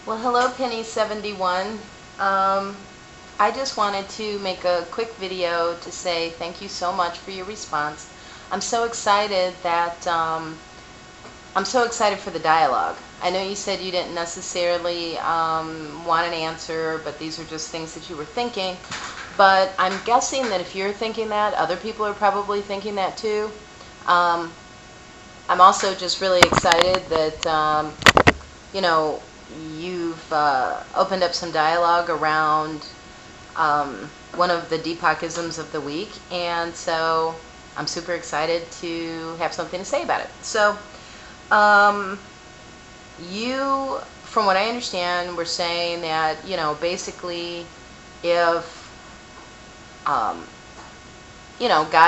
Well, hello, Penny71. I just wanted to make a quick video to say thank you so much for your response. I'm so excited that I'm so excited for the dialogue. I know you said you didn't necessarily want an answer, but these are just things that you were thinking. But I'm guessing that if you're thinking that, other people are probably thinking that too. Um, I'm also just really excited that you've opened up some dialogue around one of the Deepakisms of the week, and so I'm super excited to have something to say about it. So, you, from what I understand, were saying that, basically, if, God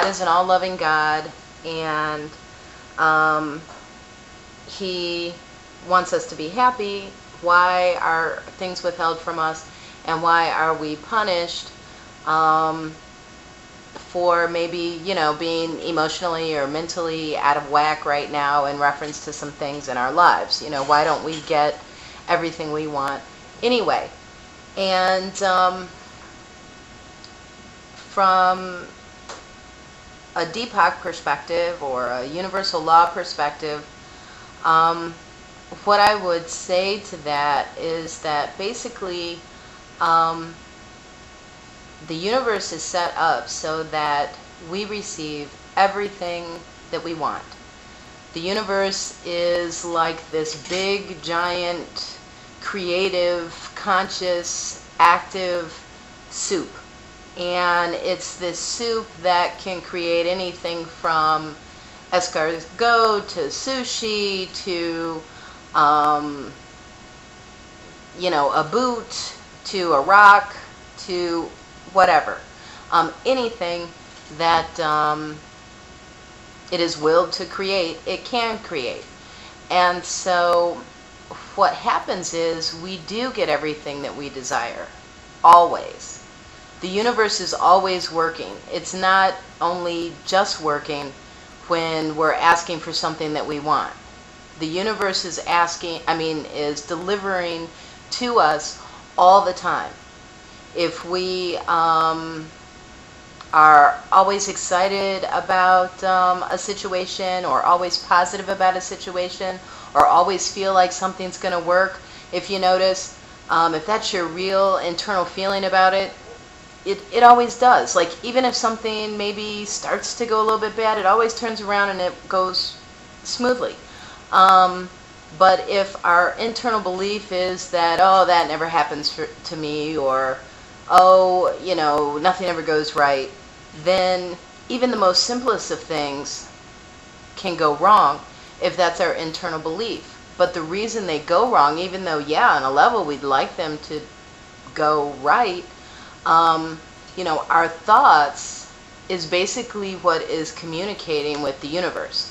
is an all-loving God, and He wants us to be happy, why are things withheld from us, and why are we punished for maybe, being emotionally or mentally out of whack right now in reference to some things in our lives? Why don't we get everything we want anyway? And from a Deepak perspective or a universal law perspective, what I would say to that is that basically the universe is set up so that we receive everything that we want. The universe is like this big, giant, creative, conscious, active soup. And it's this soup that can create anything from escargot to sushi to a boot to a rock to whatever. Anything that it is willed to create, it can create. And so what happens is we do get everything that we desire, always. The universe is always working. It's not only just working when we're asking for something that we want. The universe is is delivering to us all the time. If we are always excited about a situation, or always positive about a situation, or always feel like something's going to work, if you notice, if that's your real internal feeling about it, it always does. Like, even if something maybe starts to go a little bit bad, it always turns around and it goes smoothly. But if our internal belief is that, oh, that never happens to me, or, oh, nothing ever goes right, then even the most simplest of things can go wrong if that's our internal belief. But the reason they go wrong, even though, yeah, on a level we'd like them to go right, our thoughts is basically what is communicating with the universe.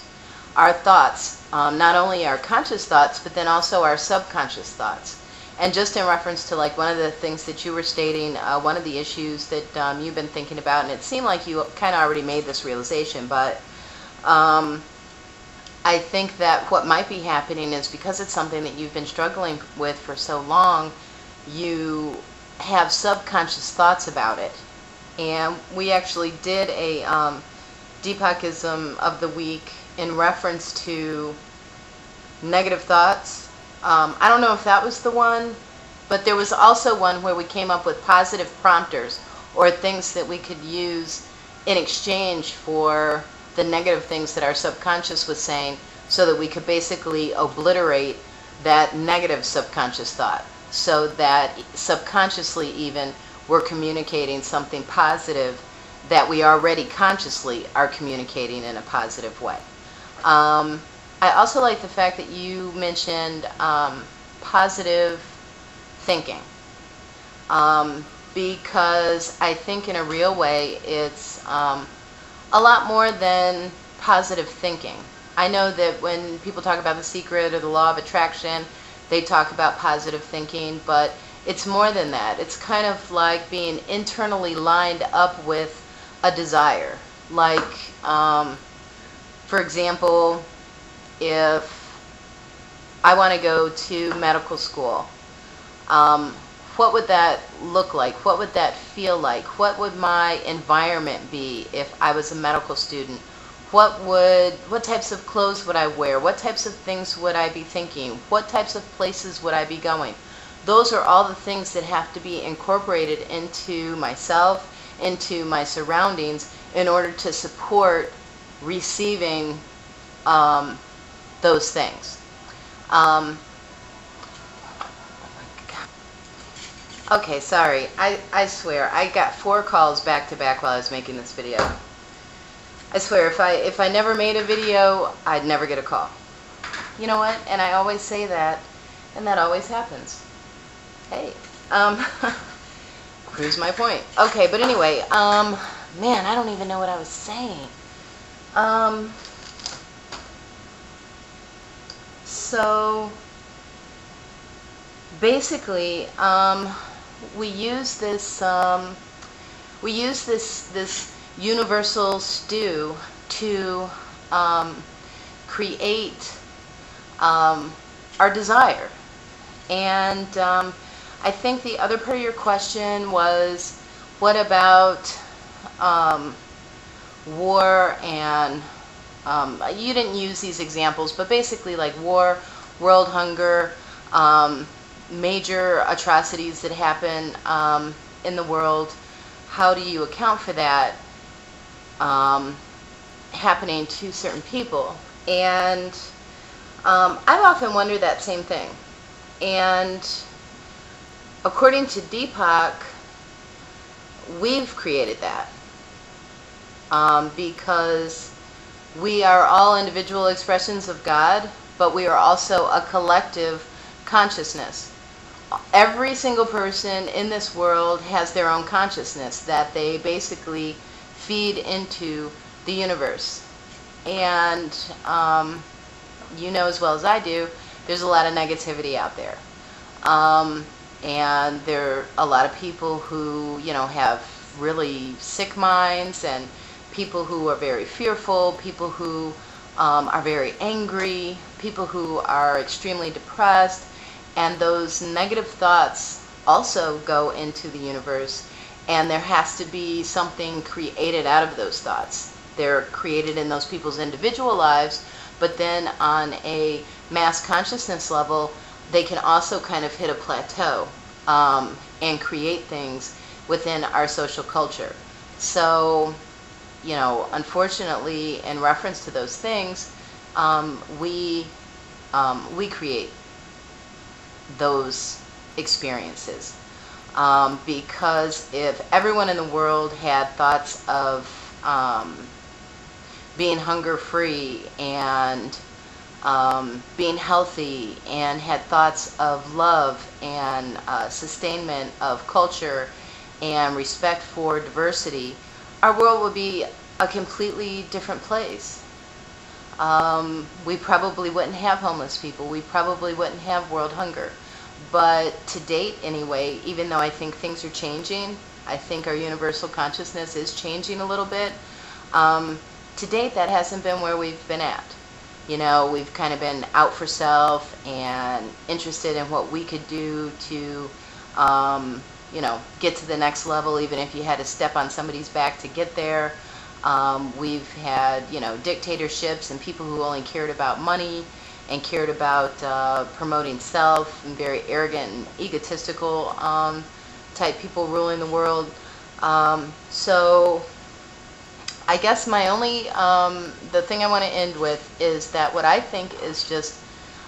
Our thoughts, not only our conscious thoughts, but then also our subconscious thoughts. And just in reference to like one of the things that you were stating, one of the issues that you've been thinking about, and it seemed like you kind of already made this realization, but I think that what might be happening is because it's something that you've been struggling with for so long, you have subconscious thoughts about it. And we actually did a Deepakism of the week in reference to negative thoughts. I don't know if that was the one, but there was also one where we came up with positive prompters, or things that we could use in exchange for the negative things that our subconscious was saying, so that we could basically obliterate that negative subconscious thought, so that subconsciously even we're communicating something positive that we already consciously are communicating in a positive way. I also like the fact that you mentioned positive thinking, because I think in a real way it's a lot more than positive thinking. I know that when people talk about The Secret or the Law of Attraction, they talk about positive thinking, but it's more than that. It's kind of like being internally lined up with a desire. Like, for example, if I want to go to medical school, What would that look like? What would that feel like? What would my environment be if I was a medical student? What types of clothes would I wear? What types of things would I be thinking? What types of places would I be going? Those are all the things that have to be incorporated into myself, into my surroundings, in order to support receiving those things. Okay, sorry. I swear, I got 4 calls back to back while I was making this video. I swear, if I never made a video, I'd never get a call. You know what? And I always say that, and that always happens. Hey, proves my point. Okay, but anyway, man, I don't even know what I was saying. So basically, we use this universal stew to create our desire. And I think the other part of your question was, what about war and you didn't use these examples, but basically like war, world hunger, major atrocities that happen in the world. How do you account for that happening to certain people? And I've often wondered that same thing. And according to Deepak, we've created that because we are all individual expressions of God, but we are also a collective consciousness. Every single person in this world has their own consciousness that they basically feed into the universe. And you know as well as I do, there's a lot of negativity out there. And there are a lot of people who, you know, have really sick minds, and people who are very fearful, people who are very angry, people who are extremely depressed. And those negative thoughts also go into the universe, and there has to be something created out of those thoughts. They're created in those people's individual lives, but then on a mass consciousness level, they can also kind of hit a plateau and create things within our social culture. So, you know, unfortunately, in reference to those things, we create those experiences. Because if everyone in the world had thoughts of being hunger-free and being healthy, and had thoughts of love and sustainment of culture and respect for diversity, our world would be a completely different place. We probably wouldn't have homeless people. We probably wouldn't have world hunger. But to date, anyway, even though I think things are changing, I think our universal consciousness is changing a little bit. To date, that hasn't been where we've been at. You know, we've kind of been out for self and interested in what we could do to, you know, get to the next level, even if you had to step on somebody's back to get there. We've had, you know, dictatorships and people who only cared about money and cared about promoting self, and very arrogant and egotistical type people ruling the world. So I guess my only, the thing I want to end with is that what I think is just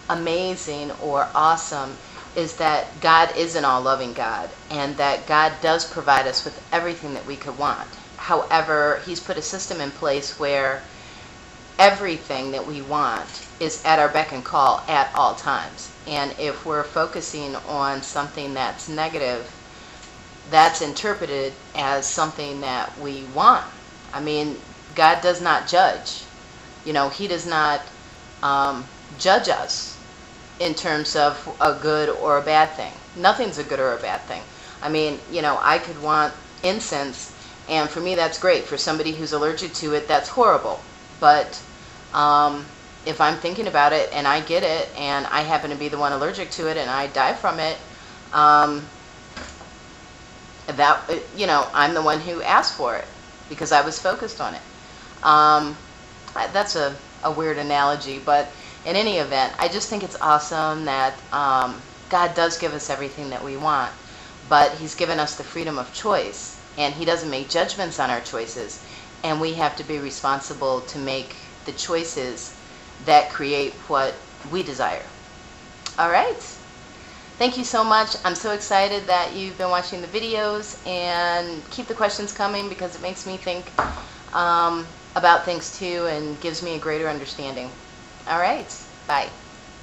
amazing or awesome is that God is an all-loving God, and that God does provide us with everything that we could want. However, He's put a system in place where everything that we want is at our beck and call at all times. And if we're focusing on something that's negative, that's interpreted as something that we want. I mean, God does not judge. You know, He does not judge us in terms of a good or a bad thing. Nothing's a good or a bad thing. I mean, you know, I could want incense, and for me that's great. For somebody who's allergic to it, that's horrible. But if I'm thinking about it and I get it, and I happen to be the one allergic to it and I die from it, That, I'm the one who asked for it because I was focused on it. That's a weird analogy, but in any event, I just think it's awesome that God does give us everything that we want, but He's given us the freedom of choice, and He doesn't make judgments on our choices, and we have to be responsible to make the choices that create what we desire. All right. Thank you so much. I'm so excited that you've been watching the videos, and keep the questions coming because it makes me think about things too and gives me a greater understanding. All right. Bye.